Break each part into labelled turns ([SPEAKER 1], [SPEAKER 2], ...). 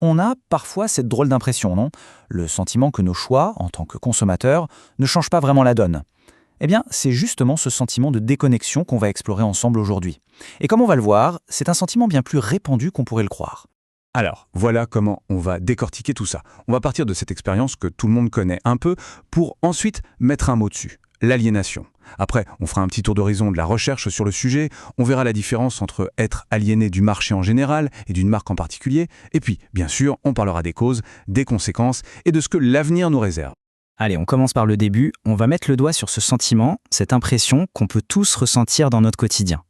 [SPEAKER 1] On a parfois cette drôle d'impression, non? Le sentiment que nos choix, en tant que consommateurs, ne changent pas vraiment la donne. Eh bien, c'est justement ce sentiment de déconnexion qu'on va explorer ensemble aujourd'hui. Et comme on va le voir, c'est un sentiment bien plus répandu qu'on pourrait le croire.
[SPEAKER 2] Alors, voilà comment on va décortiquer tout ça. On va partir de cette expérience que tout le monde connaît un peu pour ensuite mettre un mot dessus, l'aliénation. Après, on fera un petit tour d'horizon de la recherche sur le sujet, on verra la différence entre être aliéné du marché en général et d'une marque en particulier, et puis, bien sûr, on parlera des causes, des conséquences et de ce que l'avenir nous réserve.
[SPEAKER 1] Allez, on commence par le début. On va mettre le doigt sur ce sentiment, cette impression qu'on peut tous ressentir dans notre quotidien.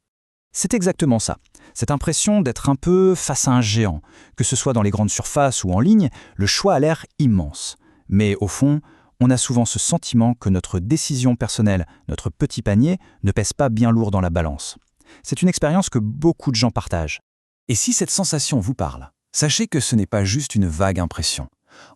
[SPEAKER 1] C'est exactement ça. Cette impression d'être un peu face à un géant. Que ce soit dans les grandes surfaces ou en ligne, le choix a l'air immense. Mais au fond, on a souvent ce sentiment que notre décision personnelle, notre petit panier, ne pèse pas bien lourd dans la balance. C'est une expérience que beaucoup de gens partagent. Et si cette sensation vous parle, sachez que ce n'est pas juste une vague impression.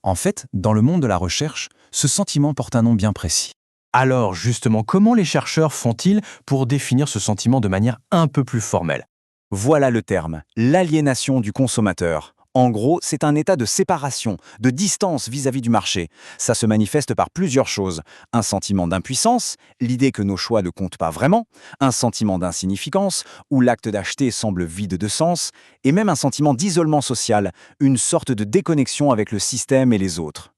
[SPEAKER 1] En fait, dans le monde de la recherche, ce sentiment porte un nom bien précis.
[SPEAKER 3] Alors justement, comment les chercheurs font-ils pour définir ce sentiment de manière un peu plus formelle?
[SPEAKER 4] Voilà le terme, l'aliénation du consommateur. En gros, c'est un état de séparation, de distance vis-à-vis du marché. Ça se manifeste par plusieurs choses. Un sentiment d'impuissance, l'idée que nos choix ne comptent pas vraiment, un sentiment d'insignificance, où l'acte d'acheter semble vide de sens, et même un sentiment d'isolement social, une sorte de déconnexion avec le système et les autres.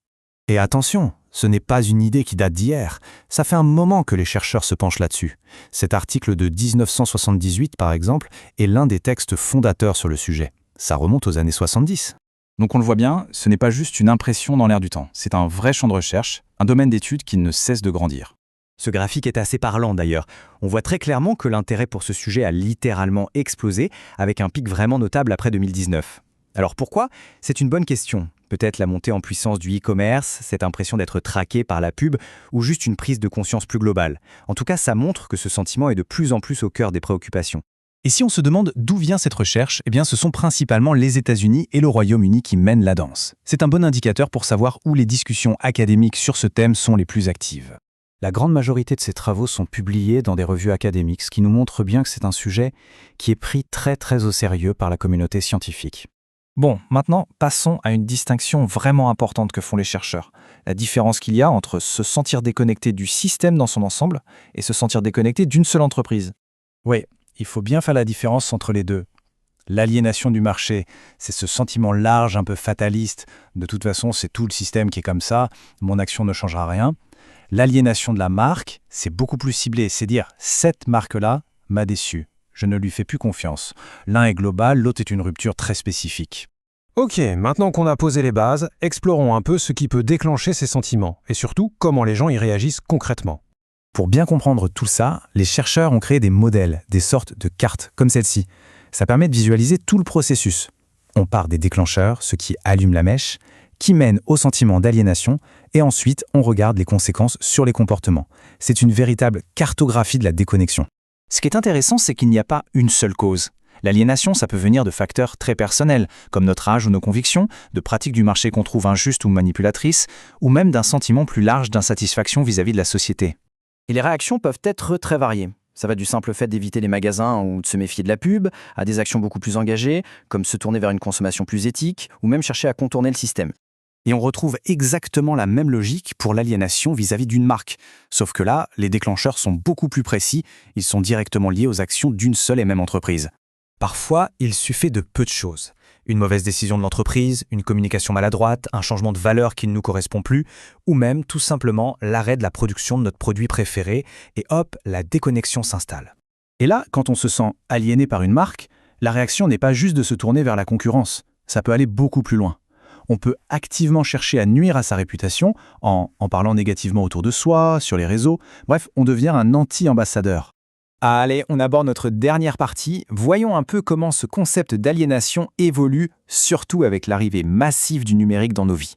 [SPEAKER 3] Et attention, ce n'est pas une idée qui date d'hier. Ça fait un moment que les chercheurs se penchent là-dessus. Cet article de 1978, par exemple, est l'un des textes fondateurs sur le sujet. Ça remonte aux années 70.
[SPEAKER 1] Donc on le voit bien, ce n'est pas juste une impression dans l'air du temps. C'est un vrai champ de recherche, un domaine d'études qui ne cesse de grandir.
[SPEAKER 3] Ce graphique est assez parlant d'ailleurs. On voit très clairement que l'intérêt pour ce sujet a littéralement explosé, avec un pic vraiment notable après 2019. Alors pourquoi? C'est une bonne question. Peut-être la montée en puissance du e-commerce, cette impression d'être traqué par la pub, ou juste une prise de conscience plus globale. En tout cas, ça montre que ce sentiment est de plus en plus au cœur des préoccupations.
[SPEAKER 1] Et si on se demande d'où vient cette recherche, eh bien ce sont principalement les États-Unis et le Royaume-Uni qui mènent la danse. C'est un bon indicateur pour savoir où les discussions académiques sur ce thème sont les plus actives.
[SPEAKER 3] La grande majorité de ces travaux sont publiés dans des revues académiques, ce qui nous montre bien que c'est un sujet qui est pris très au sérieux par la communauté scientifique.
[SPEAKER 1] Bon, maintenant, passons à une distinction vraiment importante que font les chercheurs. La différence qu'il y a entre se sentir déconnecté du système dans son ensemble et se sentir déconnecté d'une seule entreprise.
[SPEAKER 3] Oui, il faut bien faire la différence entre les deux. L'aliénation du marché, c'est ce sentiment large, un peu fataliste. De toute façon, c'est tout le système qui est comme ça, mon action ne changera rien. L'aliénation de la marque, c'est beaucoup plus ciblé, c'est dire cette marque-là m'a déçu. Je ne lui fais plus confiance. L'un est global, l'autre est une rupture très spécifique.
[SPEAKER 5] Ok, maintenant qu'on a posé les bases, explorons un peu ce qui peut déclencher ces sentiments, et surtout comment les gens y réagissent concrètement.
[SPEAKER 3] Pour bien comprendre tout ça, les chercheurs ont créé des modèles, des sortes de cartes comme celle-ci. Ça permet de visualiser tout le processus. On part des déclencheurs, ceux qui allument la mèche, qui mènent au sentiment d'aliénation, et ensuite on regarde les conséquences sur les comportements. C'est une véritable cartographie de la déconnexion.
[SPEAKER 1] Ce qui est intéressant, c'est qu'il n'y a pas une seule cause. L'aliénation, ça peut venir de facteurs très personnels, comme notre âge ou nos convictions, de pratiques du marché qu'on trouve injustes ou manipulatrices, ou même d'un sentiment plus large d'insatisfaction vis-à-vis de la société.
[SPEAKER 4] Et les réactions peuvent être très variées. Ça va du simple fait d'éviter les magasins ou de se méfier de la pub, à des actions beaucoup plus engagées, comme se tourner vers une consommation plus éthique, ou même chercher à contourner le système.
[SPEAKER 1] Et on retrouve exactement la même logique pour l'aliénation vis-à-vis d'une marque. Sauf que là, les déclencheurs sont beaucoup plus précis, ils sont directement liés aux actions d'une seule et même entreprise.
[SPEAKER 3] Parfois, il suffit de peu de choses. Une mauvaise décision de l'entreprise, une communication maladroite, un changement de valeur qui ne nous correspond plus, ou même tout simplement l'arrêt de la production de notre produit préféré, et hop, la déconnexion s'installe.
[SPEAKER 1] Et là, quand on se sent aliéné par une marque, la réaction n'est pas juste de se tourner vers la concurrence, ça peut aller beaucoup plus loin. On peut activement chercher à nuire à sa réputation en parlant négativement autour de soi, sur les réseaux. Bref, on devient un anti-ambassadeur. Allez, on aborde notre dernière partie. Voyons un peu comment ce concept d'aliénation évolue, surtout avec l'arrivée massive du numérique dans nos vies.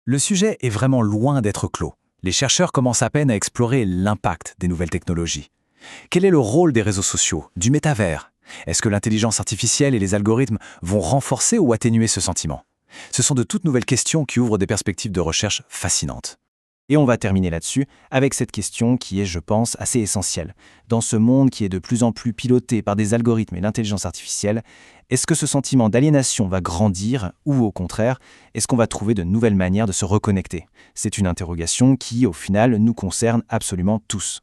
[SPEAKER 1] Le sujet est vraiment loin d'être clos. Les chercheurs commencent à peine à explorer l'impact des nouvelles technologies. Quel est le rôle des réseaux sociaux, du métavers? Est-ce que l'intelligence artificielle et les algorithmes vont renforcer ou atténuer ce sentiment? Ce sont de toutes nouvelles questions qui ouvrent des perspectives de recherche fascinantes.
[SPEAKER 3] Et on va terminer là-dessus avec cette question qui est, je pense, assez essentielle. Dans ce monde qui est de plus en plus piloté par des algorithmes et l'intelligence artificielle, est-ce que ce sentiment d'aliénation va grandir ou au contraire, est-ce qu'on va trouver de nouvelles manières de se reconnecter? C'est une interrogation qui, au final, nous concerne absolument tous.